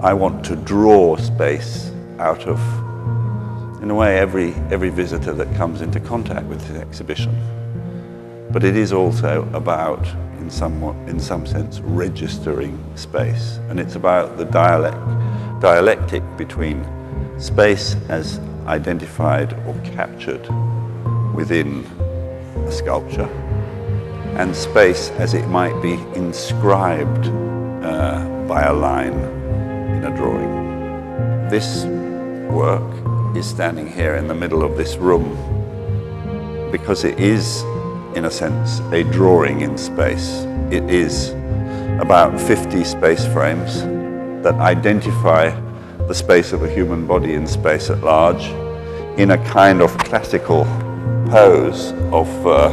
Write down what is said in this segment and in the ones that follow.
I want to draw space out of, in a way, every visitor that comes into contact with this exhibition. But it is also about, in some sense, registering space. And it's about the dialectic between space as identified or captured within a sculpture and space as it might be inscribed by a line in a drawing. This work is standing here in the middle of this room because it is, in a sense, a drawing in space. It is about 50 space frames that identify the space of a human body in space at large in a kind of classical pose of a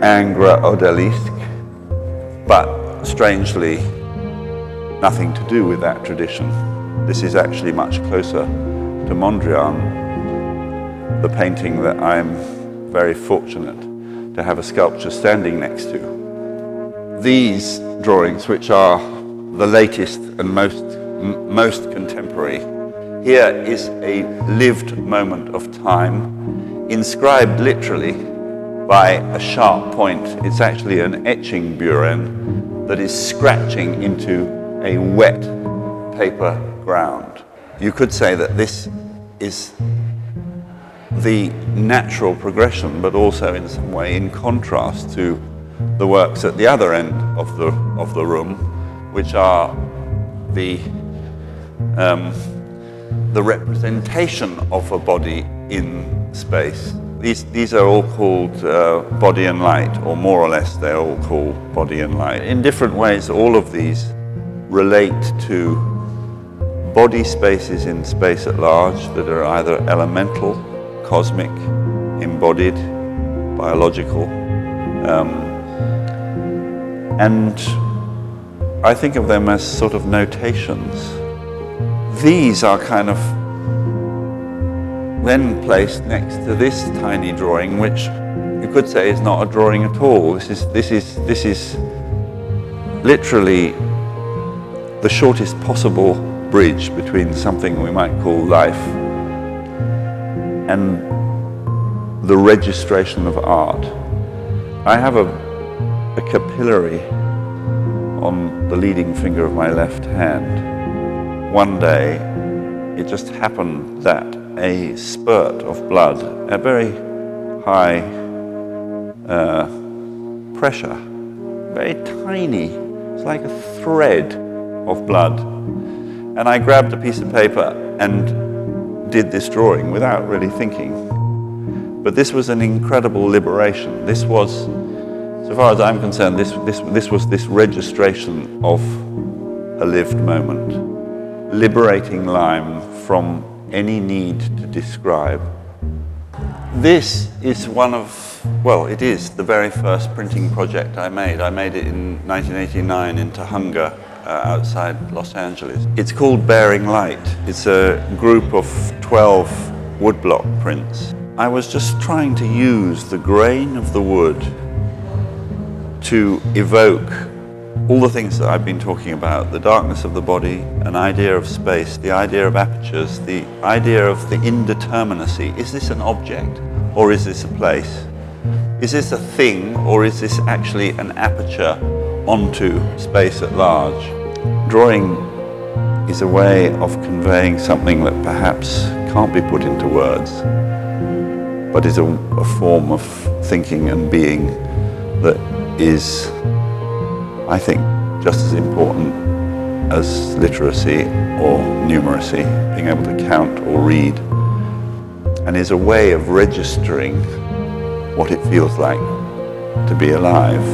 ingres odalisque, but strangely nothing to do with that tradition. This is actually much closer to Mondrian, the painting that I'm very fortunate to have a sculpture standing next to. These drawings, which are the latest and most contemporary, here is a lived moment of time, inscribed literally by a sharp point. It's actually an etching burin that is scratching into a wet paper ground. You could say that this is the natural progression, but also in some way in contrast to the works at the other end of the room, which are the representation of a body in space. These are all called body and light, or more or less they're all called body and light. In different ways, all of these relate to body spaces in space at large that are either elemental, cosmic, embodied, biological, and I think of them as sort of notations. These are kind of then placed next to this tiny drawing, which you could say is not a drawing at all. This is literally the shortest possible bridge between something we might call life and the registration of art. I have a capillary on the leading finger of my left hand. One day, it just happened that a spurt of blood, a very high pressure, very tiny, it's like a thread of blood. And I grabbed a piece of paper and did this drawing without really thinking. But this was an incredible liberation. This was, so far as I'm concerned, this was this registration of a lived moment, liberating Lime from any need to describe. This is one of, well, it is the very first printing project I made. I made it in 1989 in Tahunga, outside Los Angeles. It's called Bearing Light. It's a group of 12 woodblock prints. I was just trying to use the grain of the wood to evoke all the things that I've been talking about, the darkness of the body, an idea of space, the idea of apertures, the idea of the indeterminacy. Is this an object or is this a place? Is this a thing or is this actually an aperture onto space at large? Drawing is a way of conveying something that perhaps can't be put into words, but is a form of thinking and being that is, I think, just as important as literacy or numeracy, being able to count or read, and is a way of registering what it feels like to be alive.